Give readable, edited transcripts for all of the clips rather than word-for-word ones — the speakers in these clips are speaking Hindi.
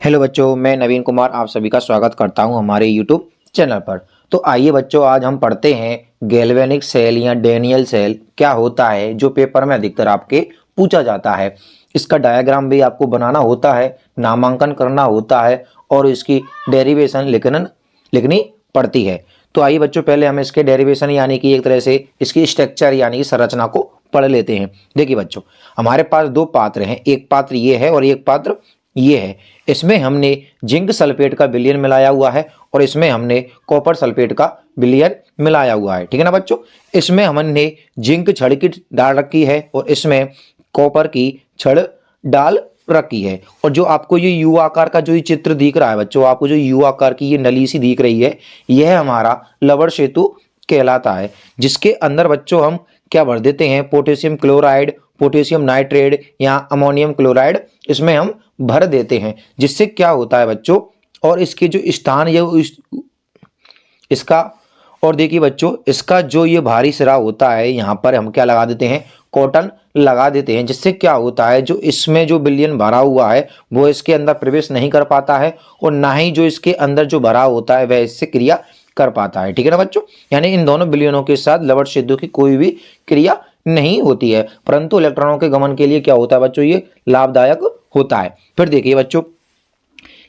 हेलो बच्चों, मैं नवीन कुमार आप सभी का स्वागत करता हूं हमारे यूट्यूब चैनल पर। तो आइए बच्चों, आज हम पढ़ते हैं गैल्वेनिक सेल या डेनियल सेल क्या होता है, जो पेपर में अधिकतर आपके पूछा जाता है। इसका डायग्राम भी आपको बनाना होता है, नामांकन करना होता है और इसकी डेरिवेशन लिखनी पड़ती है। तो आइए बच्चों, पहले हम इसके डेरिवेशन यानी कि एक तरह से इसकी स्ट्रक्चर यानी कि संरचना को पढ़ लेते हैं। देखिए बच्चों, हमारे पास दो पात्र हैं, एक पात्र ये है और एक पात्र ये है। इसमें हमने जिंक सल्फेट का विलयन मिलाया हुआ है और इसमें हमने कॉपर सल्फेट का विलयन मिलाया हुआ है। ठीक है ना बच्चों। इसमें हमने जिंक छड़ की डाल रखी है और इसमें कॉपर की छड़ डाल रखी है। और जो आपको ये यू आकार का जो ये चित्र दिख रहा है बच्चों, आपको जो यू आकार की ये नली सी दिख रही है, यह हमारा लवण सेतु कहलाता है। जिसके अंदर बच्चों हम क्या भर देते हैं, पोटेशियम क्लोराइड, पोटेशियम नाइट्रेट या अमोनियम क्लोराइड इसमें हम भर देते हैं। जिससे क्या होता है बच्चों, और इसके जो स्थान इसका, और देखिए बच्चों, इसका जो ये भारी सिरा होता है यहाँ पर हम क्या लगा देते हैं, कॉटन लगा देते हैं। जिससे क्या होता है, जो इसमें जो विलयन भरा हुआ है वो इसके अंदर प्रवेश नहीं कर पाता है और ना ही जो इसके अंदर जो भरा होता है वह इससे क्रिया कर पाता है। ठीक है ना बच्चों। यानी इन दोनों विलयनों के साथ लवण सेतु की कोई भी क्रिया नहीं होती है, परंतु इलेक्ट्रॉनों के गमन के लिए क्या होता है बच्चों, ये लाभदायक होता है। फिर देखिए बच्चों,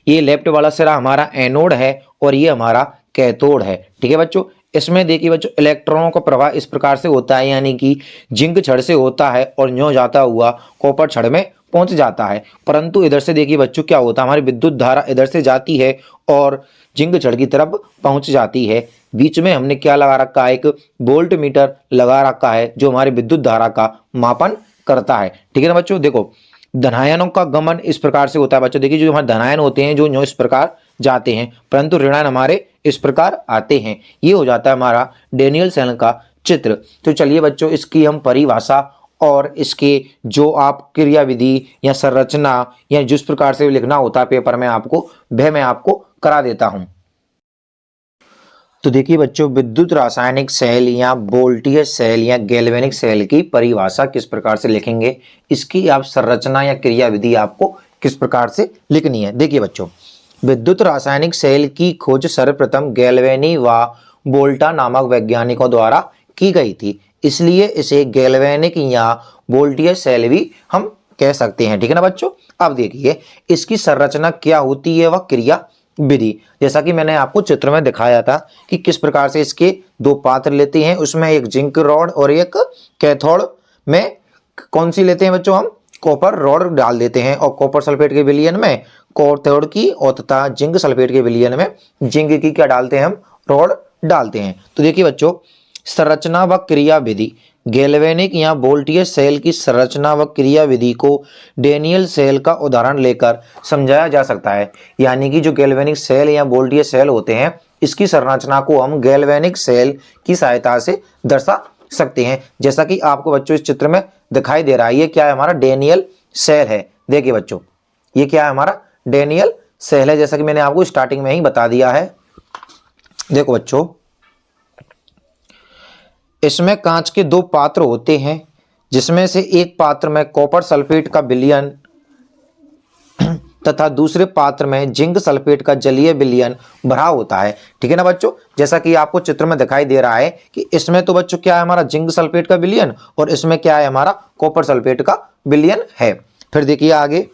ये लेफ्ट वाला सिरा हमारा एनोड है और ये हमारा कैथोड है। ठीक है बच्चों। इसमें देखिए बच्चों, इलेक्ट्रॉनों का प्रवाह इस प्रकार से होता है, यानी कि जिंक छड़ से होता है और न्यों जाता हुआ कॉपर छड़ में पहुंच जाता है। परंतु इधर से देखिए बच्चों क्या होता है, हमारी विद्युत धारा इधर से जाती है और जिंक छड़ की तरफ पहुंच जाती है। बीच में हमने क्या लगा रखा है, एक वोल्ट मीटर लगा रखा है जो हमारी विद्युत धारा का मापन करता है। ठीक है ना बच्चों। देखो, धनायनों का गमन इस प्रकार से होता है बच्चों। देखिए, जो हमारे धनायन होते हैं जो इस प्रकार जाते हैं, परंतु ऋणायन हमारे इस प्रकार आते हैं। ये हो जाता है हमारा डेनियल सेल का चित्र। तो चलिए बच्चों, इसकी हम परिभाषा और इसके जो आप क्रियाविधि या संरचना या जिस प्रकार से लिखना होता है पेपर में आपको, वह मैं आपको करा देता हूं। तो देखिए बच्चों, विद्युत रासायनिक सेल या वोल्टीय सेल या गैल्वेनिक सेल की परिभाषा किस प्रकार से लिखेंगे, इसकी आप संरचना या क्रियाविधि आपको किस प्रकार से लिखनी है। देखिए बच्चों, विद्युत रासायनिक सेल की खोज सर्वप्रथम गैल्वेनी व वोल्टा नामक वैज्ञानिकों द्वारा की गई थी, इसलिए इसे गैल्वेनिक या वोल्टीय सेल भी हम कह सकते हैं। ठीक है ना बच्चों। अब देखिए, इसकी संरचना क्या होती है, वह क्रिया विधि, जैसा कि मैंने आपको चित्र में दिखाया था कि किस प्रकार से इसके दो पात्र लेते हैं, उसमें एक जिंक रॉड और एक कैथोड में कौन सी लेते हैं बच्चों, हम कॉपर रॉड डाल देते हैं और कॉपर सल्फेट के विलयन में कैथोड की और तथा जिंक सल्फेट के विलयन में जिंक की क्या डालते हैं, हम रॉड डालते हैं। तो देखिए बच्चों, संरचना व क्रिया विधि, गैल्वेनिक या वोल्टीय सेल की संरचना व क्रिया विधि को डेनियल सेल का उदाहरण लेकर समझाया जा सकता है। यानी कि जो गैल्वेनिक सेल या वोल्टीय सेल होते हैं, इसकी संरचना को हम गैल्वेनिक सेल की सहायता से दर्शा सकते हैं। जैसा कि आपको बच्चों इस चित्र में दिखाई दे रहा है, ये क्या है, हमारा डेनियल सेल है। देखिए बच्चों, ये क्या है, हमारा डेनियल सेल है, जैसा कि मैंने आपको स्टार्टिंग में ही बता दिया है। देखो बच्चों, इसमें कांच के दो पात्र होते हैं, जिसमें से एक पात्र में कॉपर सल्फेट का विलयन तथा दूसरे पात्र में जिंक सल्फेट का जलीय विलयन भरा होता है। ठीक है ना बच्चों। जैसा कि आपको चित्र में दिखाई दे रहा है कि इसमें तो बच्चों क्या है, हमारा जिंक सल्फेट का विलयन और इसमें क्या है, हमारा कॉपर सल्फेट का विलयन है। फिर देखिए आगे,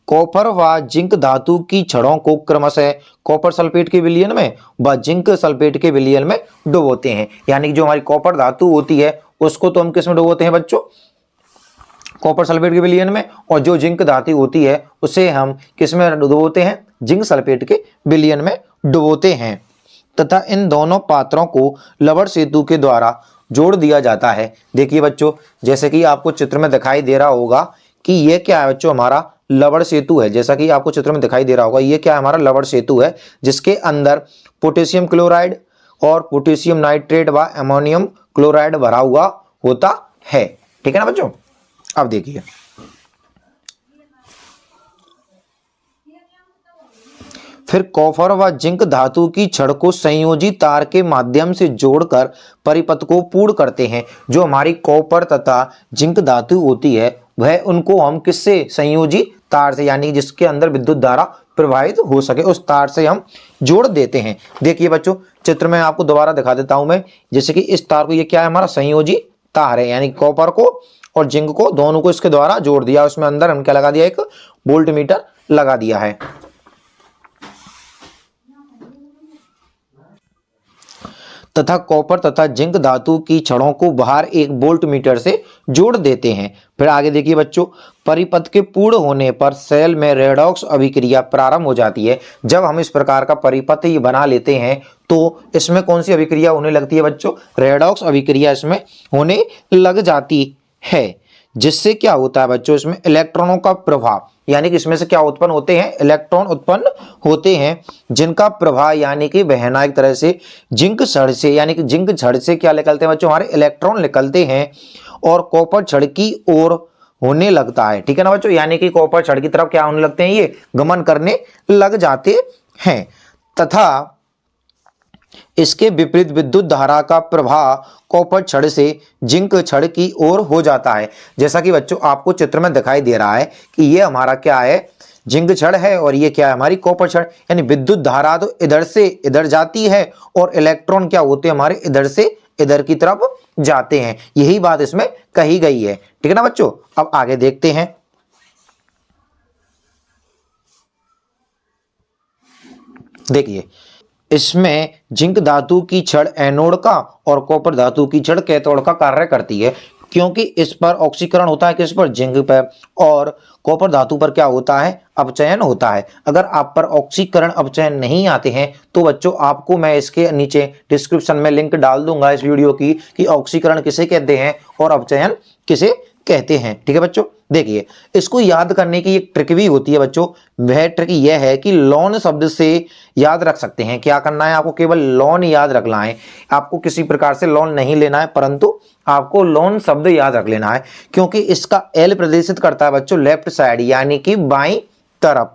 कॉपर व जिंक धातु की छड़ों को क्रमशः कॉपर सल्फेट के विलयन में व जिंक सल्फेट के विलयन में डुबोते हैं। यानी कि जो हमारी कॉपर धातु होती है उसको तो हम किस में डुबोते हैं बच्चों, कॉपर सल्फेट के विलयन में, और जो जिंक धातु होती है उसे हम किस में डुबोते हैं, जिंक सल्फेट के विलयन में डुबोते हैं। तथा इन दोनों पात्रों को लवण सेतु के द्वारा जोड़ दिया जाता है। देखिए बच्चों, जैसे कि आपको चित्र में दिखाई दे रहा होगा कि ये क्या है बच्चों, हमारा लवण सेतु है। जैसा कि आपको चित्र में दिखाई दे रहा होगा, ये क्या है, हमारा लवण सेतु है, जिसके अंदर पोटेशियम क्लोराइड और पोटेशियम नाइट्रेट व अमोनियम क्लोराइड भरा हुआ होता है। ठीक है ना बच्चों। अब देखिए, फिर कॉपर व जिंक धातु की छड़ को संयोजी तार के माध्यम से जोड़कर परिपथ को पूर्ण करते हैं। जो हमारी कॉपर तथा जिंक धातु होती है वह उनको हम किससे, संयोजी तार से, यानी जिसके अंदर विद्युत धारा प्रवाहित हो सके उस तार से हम जोड़ देते हैं। देखिए बच्चों, चित्र में आपको दोबारा दिखा देता हूं मैं। जैसे कि इस तार को, ये क्या है, हमारा संयोजी तार है, यानी कॉपर को और जिंक को दोनों को इसके द्वारा जोड़ दिया। उसमें अंदर हम क्या लगा दिया, एक वोल्ट मीटर लगा दिया है। तथा कॉपर तथा जिंक धातु की छड़ों को बाहर एक वोल्ट मीटर से जोड़ देते हैं। फिर आगे देखिए बच्चों, परिपथ के पूर्ण होने पर सेल में रेडॉक्स अभिक्रिया प्रारंभ हो जाती है। जब हम इस प्रकार का परिपथ ये बना लेते हैं तो इसमें कौन सी अभिक्रिया होने लगती है बच्चों, रेडॉक्स अभिक्रिया इसमें होने लग जाती है। जिससे क्या होता है बच्चों, इसमें इलेक्ट्रॉनों का प्रभाव, यानी कि इसमें से क्या उत्पन्न होते हैं, इलेक्ट्रॉन उत्पन्न होते हैं, जिनका प्रभाव यानी कि बहना एक तरह से जिंक छड़ से, यानी कि जिंक छड़ से क्या निकलते हैं बच्चों, हमारे इलेक्ट्रॉन निकलते हैं और कॉपर छड़ की ओर होने लगता है। ठीक है ना बच्चों, यानी कि कॉपर छड़ की तरफ क्या होने लगते हैं, ये गमन करने लग जाते हैं। तथा इसके विपरीत विद्युत धारा का प्रवाह कॉपर छड़ से जिंक छड़ की ओर हो जाता है। जैसा कि बच्चों आपको चित्र में दिखाई दे रहा है कि ये हमारा क्या है, जिंक छड़ है और ये क्या है, हमारी कॉपर छड़। यानी विद्युत धारा तो इधर से इधर जाती है और इलेक्ट्रॉन क्या होते हैं, हमारे इधर से इधर की तरफ जाते हैं। यही बात इसमें कही गई है। ठीक है ना बच्चों, अब आगे देखते हैं। देखिए, इसमें जिंक धातु की छड़ एनोड का और कॉपर धातु की छड़ कैथोड का कार्य करती है, क्योंकि इस पर ऑक्सीकरण होता है, किस पर, जिंक पर, और कॉपर धातु पर क्या होता है, अपचयन होता है। अगर आप पर ऑक्सीकरण अपचयन नहीं आते हैं तो बच्चों आपको मैं इसके नीचे डिस्क्रिप्शन में लिंक डाल दूंगा इस वीडियो की कि ऑक्सीकरण किसे कहते हैं और अपचयन किसे कहते हैं। ठीक है बच्चों, देखिए इसको याद करने की एक ट्रिक भी होती है बच्चों। वह ट्रिक यह है कि लॉन शब्द से याद रख सकते हैं। क्या करना है, आपको केवल लॉन याद रखना है, आपको किसी प्रकार से लॉन नहीं लेना है, परंतु आपको लॉन शब्द याद रख लेना है, क्योंकि इसका एल प्रदर्शित करता है बच्चों लेफ्ट साइड, यानी कि बाईं तरफ।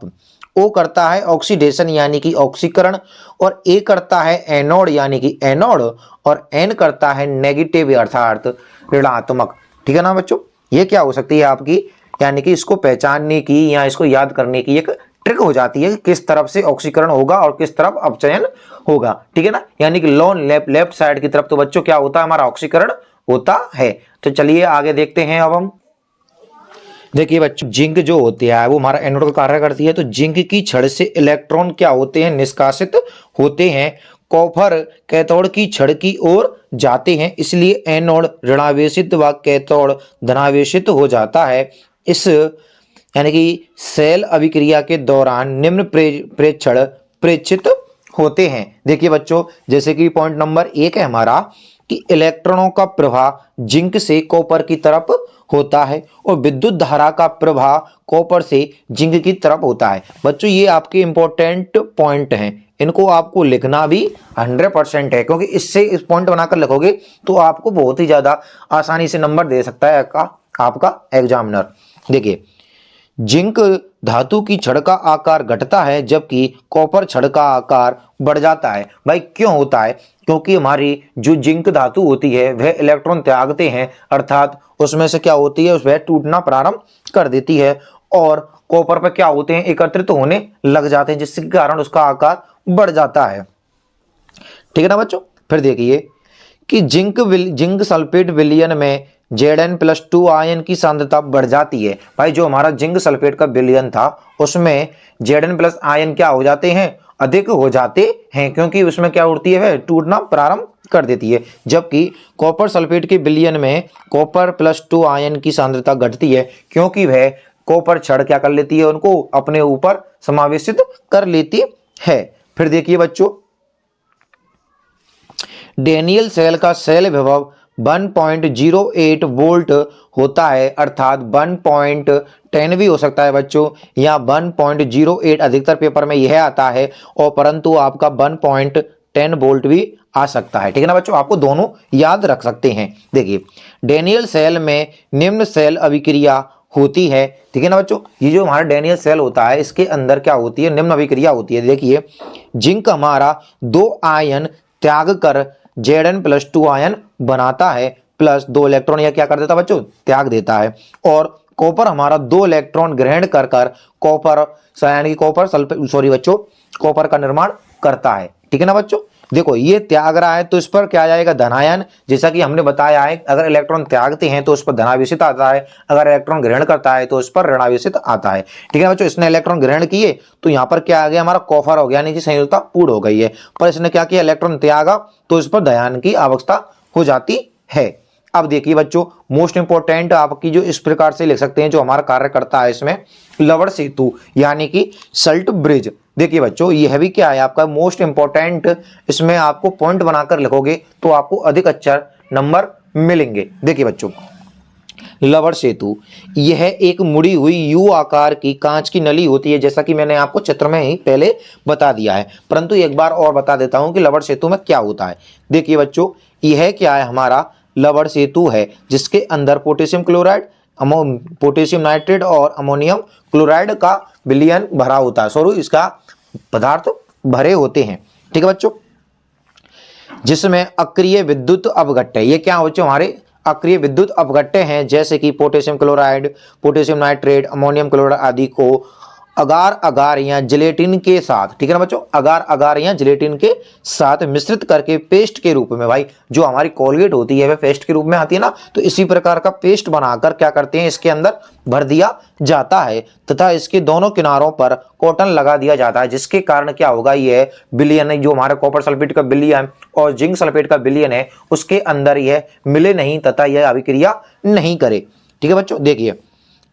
ओ करता है ऑक्सीडेशन यानी कि ऑक्सीकरण, और ए करता है एनोड यानी कि एनोड, और एन करता है नेगेटिव अर्थात ऋणात्मक। ठीक है ना बच्चों, ये क्या हो सकती है आपकी, यानी कि इसको पहचानने की या इसको याद करने की एक ट्रिक हो जाती है, किस तरफ से ऑक्सीकरण होगा और किस तरफ अपचयन होगा। ठीक है ना, यानी कि लॉन लेफ्ट साइड की तरफ तो बच्चों क्या होता है, हमारा ऑक्सीकरण होता है। तो चलिए आगे देखते हैं। अब हम देखिए बच्चों, जिंक जो होती है वो हमारा एनोड का कार्य करती है। तो जिंक की छड़ से इलेक्ट्रॉन क्या होते हैं, निष्कासित होते हैं, कॉपर कैथोड की छड़ की ओर जाते हैं, इसलिए एनोड ऋणावेशित व कैथोड धनावेशित हो जाता है। इस यानी कि सेल अभिक्रिया के दौरान निम्न प्रेक्षण प्रेक्षित होते हैं। देखिए बच्चों, जैसे कि पॉइंट नंबर 1 है हमारा कि इलेक्ट्रॉनों का प्रवाह जिंक से कॉपर की तरफ होता है और विद्युत धारा का प्रवाह कॉपर से जिंक की तरफ होता है। बच्चों ये आपके इंपॉर्टेंट पॉइंट हैं, इनको आपको लिखना भी 100% है, क्योंकि इससे इस पॉइंट बनाकर लिखोगे तो आपको बहुत ही ज्यादा आसानी से नंबर दे सकता है आपका एग्जामिनर। देखिए, जिंक धातु की छड़ का आकार घटता है जबकि कॉपर छड़ का आकार बढ़ जाता है। भाई क्यों होता है, क्योंकि हमारी जो जिंक धातु होती है वह इलेक्ट्रॉन त्यागते हैं, अर्थात उसमें से क्या होती है, वह टूटना प्रारंभ कर देती है, और कॉपर पर क्या होते हैं, एकत्रित होने लग जाते हैं, जिसके कारण उसका आकार बढ़ जाता है। ठीक है ना बच्चों, फिर देखिए कि जिंक सल्फेट विलयन में Zn+2 आयन की सांद्रता बढ़ जाती है। भाई जो हमारा जिंक सल्फेट का विलयन था उसमें Zn+ आयन क्या हो जाते हैं, अधिक हो जाते हैं, क्योंकि उसमें क्या उड़ती है, वह टूटना प्रारंभ कर देती है। जबकि कॉपर सल्फेट के विलयन में Cr+2 आयन की सांद्रता घटती है, क्योंकि वह कॉपर छड़ क्या कर लेती है, उनको अपने ऊपर समावेशित कर लेती है। फिर देखिए बच्चों, डैनियल सेल का सेल विभव 1.08 वोल्ट होता है, अर्थात 1.10 भी हो सकता है बच्चों, या 1.08 अधिकतर पेपर में यह आता है, और परंतु आपका 1.10 वोल्ट भी आ सकता है। ठीक है ना बच्चों, आपको दोनों याद रख सकते हैं। देखिए, डैनियल सेल में निम्न सेल अभिक्रिया होती है। ठीक है ना बच्चों, ये जो हमारा डैनियल सेल होता है इसके अंदर क्या होती है, निम्न अभिक्रिया होती है। देखिए जिंक हमारा 2 आयन त्याग कर Zn+2 आयन बनाता है, प्लस 2 इलेक्ट्रॉन यह क्या कर देता है बच्चों, त्याग देता है। और कॉपर हमारा 2 इलेक्ट्रॉन ग्रहण कर कर कॉपर यानी कि कॉपर सल्फेट सॉरी बच्चों कॉपर का निर्माण करता है। ठीक है ना बच्चों, देखो ये त्याग रहा है तो इस पर क्या आ जाएगा, धनायन। जैसा कि हमने बताया है अगर इलेक्ट्रॉन त्यागते हैं तो उस पर धनावेशित आता है, अगर इलेक्ट्रॉन ग्रहण करता है तो उस पर ऋणावेशित आता है। ठीक है बच्चों, इसने इलेक्ट्रॉन ग्रहण किए तो यहाँ पर क्या आ गया, हमारा कॉपर हो गया यानी कि संयोजकता पूर्ण हो गई है। पर इसने क्या किया, इलेक्ट्रॉन त्यागा तो इस पर धायन की आवश्यकता हो जाती है। अब देखिए बच्चों मोस्ट इंपोर्टेंट आपकी जो इस प्रकार से लिख सकते हैं जो हमारा कार्य करता है इसमें, लवण सेतु यानी कि सल्ट ब्रिज। देखिए बच्चों यह भी क्या है आपका मोस्ट इंपोर्टेंट, इसमें आपको पॉइंट बनाकर लिखोगे तो आपको अधिक अच्छे नंबर मिलेंगे। देखिए बच्चों लवण सेतु यह एक मुड़ी हुई यू आकार की कांच की नली होती है, जैसा कि मैंने आपको चित्र में ही पहले बता दिया है, परंतु एक बार और बता देता हूं कि लवण सेतु में क्या होता है। देखिए बच्चों यह क्या है, हमारा लवण सेतु है जिसके अंदर पोटेशियम क्लोराइड, पोटेशियम नाइट्रेट और अमोनियम क्लोराइड का विलयन भरा होता है, सॉरी इसका पदार्थ भरे होते हैं। ठीक है बच्चों, जिसमें अक्रिय विद्युत अपघट्य, ये क्या बच्चों हमारे अक्रिय विद्युत अपघट्य हैं, जैसे कि potassium chloride, potassium nitrate, ammonium chloride आदि को अगार अगार या जिलेटिन के साथ, ठीक है ना बच्चों, अगार अगार या जिलेटिन के साथ मिश्रित करके पेस्ट के रूप में, भाई जो हमारी कोलगेट होती है वह पेस्ट के रूप में आती है ना, तो इसी प्रकार का पेस्ट बनाकर क्या करते हैं इसके अंदर भर दिया जाता है तथा इसके दोनों किनारों पर कॉटन लगा दिया जाता है, जिसके कारण क्या होगा, यह विलयन जो हमारे कॉपर सल्फेट का विलयन और जिंक सल्फेट का विलयन है उसके अंदर यह मिले नहीं तथा यह अभिक्रिया नहीं करे। ठीक है बच्चों, देखिए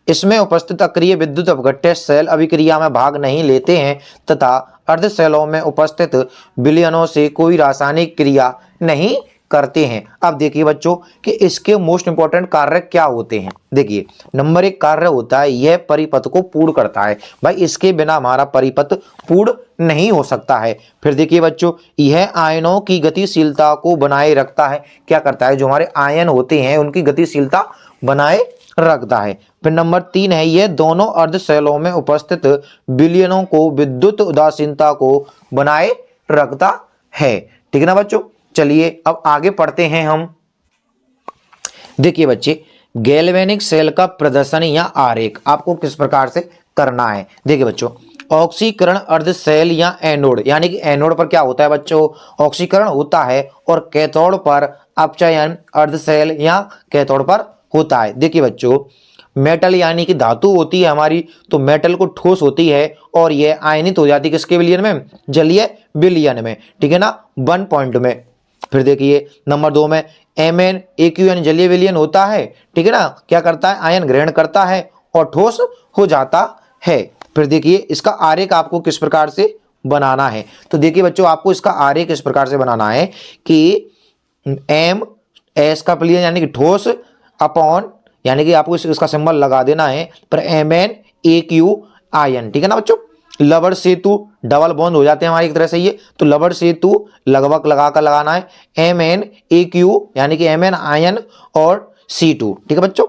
इसमें उपस्थित अक्रिय विद्युत अपघट्य सेल अभिक्रिया में भाग नहीं लेते हैं तथा अर्ध सेलों में उपस्थित विलयनों से कोई रासायनिक क्रिया नहीं करते हैं। अब देखिए बच्चों कि इसके मोस्ट इंपोर्टेंट कार्य क्या होते हैं। देखिए नंबर 1 कार्य होता है यह परिपथ को पूर्ण करता है, भाई इसके बिना हमारा परिपथ पूर्ण नहीं हो सकता है। फिर देखिए बच्चों यह आयनों की गतिशीलता को बनाए रखता है, क्या करता है, जो हमारे आयन होते हैं उनकी गतिशीलता बनाए रखता है। फिर नंबर 3 है यह दोनों अर्ध सेलों में उपस्थित विलयनों को विद्युत उदासीनता को बनाए रखता है। ठीक है ना बच्चों, चलिए अब आगे पढ़ते हैं हम। देखिए बच्चे गैल्वेनिक सेल का प्रदर्शन या आरेख आपको किस प्रकार से करना है। देखिए बच्चों ऑक्सीकरण अर्ध सेल या एनोड, यानी कि एनोड पर क्या होता है बच्चों, ऑक्सीकरण होता है और कैथोड पर अपचयन अर्ध सेल या कैथोड पर होता है। देखिए बच्चों मेटल यानी कि धातु होती है हमारी, तो मेटल को ठोस होती है और यह आयनित हो जाती है किसके विलयन में, जलीय विलयन में। ठीक है ना, 1 पॉइंट में। फिर देखिए नंबर 2 में MnAQ जलीय विलयन होता है। ठीक है ना, क्या करता है, आयन ग्रहण करता है और ठोस हो जाता है। फिर देखिए इसका आरेख आपको किस प्रकार से बनाना है। तो देखिए बच्चों आपको इसका आरेख इस प्रकार से बनाना है कि MS का विलयन यानी कि ठोस अपॉन, यानी कि आपको इसका सिंबल लगा देना है पर MnAQ आयन। ठीक है ना बच्चों, लवण सेतु डबल बॉन्ड हो जाते हैं हमारी एक तरह से ये, तो लवण सेतु लगभग लगाकर लगाना है MnAQ यानी कि Mn आयन और C2। ठीक है बच्चों,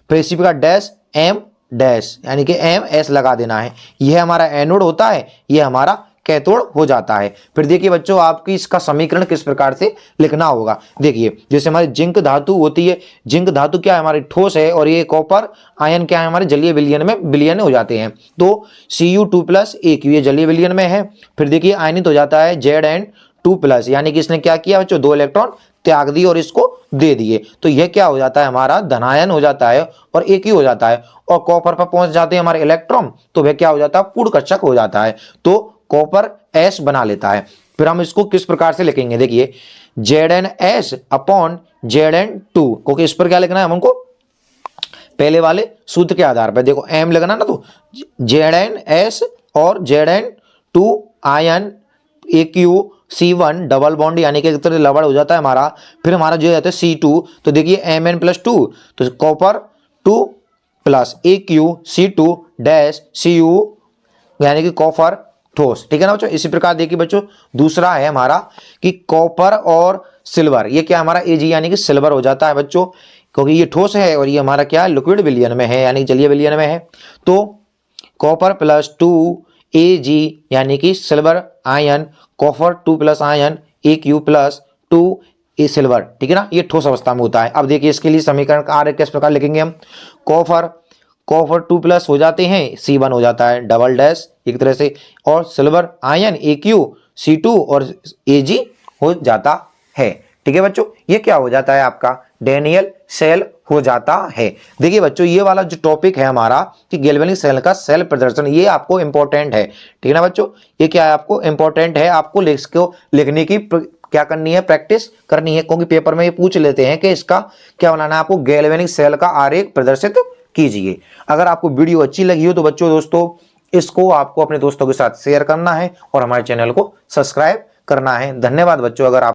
फिर इसी प्रकार डैश M डैश यानी कि MS लगा देना है। यह हमारा एनोड होता है, यह हमारा कैथोड हो जाता है। फिर देखिए बच्चों आपकी इसका समीकरण किस प्रकार से लिखना होगा। देखिए जैसे हमारी जिंक धातु होती है, जिंक धातु क्या है हमारी ठोस है और ये कॉपर आयन क्या है हमारे जलीय विलयन में विलयन हो जाते हैं, तो Cu2+AQ ये जलीय विलयन में है। फिर देखिए आयनित हो जाता है Zn2+, यानी कि इसने क्या किया बच्चों, 2 इलेक्ट्रॉन त्याग दिए और इसको दे दिए, तो यह क्या हो जाता है हमारा धनायन हो जाता है और AQ हो जाता है, और कॉपर पर पहुंच जाते हैं हमारे इलेक्ट्रॉन तो वह क्या हो जाता है, पूर्ण कक्षक हो जाता है, तो कॉपर S बना लेता है। फिर हम इसको किस प्रकार से लिखेंगे, देखिए Zns अपॉन Zn2, क्योंकि इस पर क्या लिखना है हमको, पहले वाले सूत्र के आधार पर देखो M लगना ना, तो Zns और Zn2 ion AQ C1 double bond यानी कि एक तरह लवण हो जाता है हमारा। फिर हमारा जो जाता है C2, तो देखिए Mn+2 तो copper 2+ AQ C2 dash Cu यानी कि कॉपर ठोस। ठीक है ना बच्चों, इसी प्रकार देखिए बच्चों दूसरा है हमारा कि कॉपर और सिल्वर, ये क्या हमारा Ag यानी कि सिल्वर हो जाता है बच्चों, क्योंकि ये ठोस है और ये हमारा क्या है, लिक्विड विलयन में है, यानी जलीय विलयन में है। तो कॉपर प्लस 2 Ag यानी कि silver ion, copper 2 plus ion Aq plus 2 ए सिल्वर, ठीक है ना, ये ठोस अवस्था में होता है। अब देखिए इसके लिए समीकरण का आरेख किस प्रकार लिखेंगे हम, कॉपर 2 प्लस हो जाते हैं C1 हो जाता है डबल डैश एक तरह से, और सिल्वर आयन Aq C2 और Ag हो जाता है। ठीक है बच्चों, ये क्या हो जाता है आपका, डैनियल सेल हो जाता है। देखिए बच्चों ये वाला जो टॉपिक है हमारा कि गैल्वेनिक सेल का सेल प्रदर्शन, ये आपको इंपॉर्टेंट है। ठीक है ना बच्चों, ये क्या है आपको इंपॉर्टेंट है, आपको लिखने की क्या करनी है, प्रैक्टिस करनी है, क्योंकि पेपर में ये पूछ लेते हैं कि इसका क्या बनाना है, आपको गैल्वेनिक सेल का आरेख प्रदर्शित कीजिए। अगर आपको वीडियो अच्छी लगी हो तो बच्चों दोस्तों इसको आपको अपने दोस्तों के साथ शेयर करना है और हमारे चैनल को सब्सक्राइब करना है। धन्यवाद बच्चों। अगर आप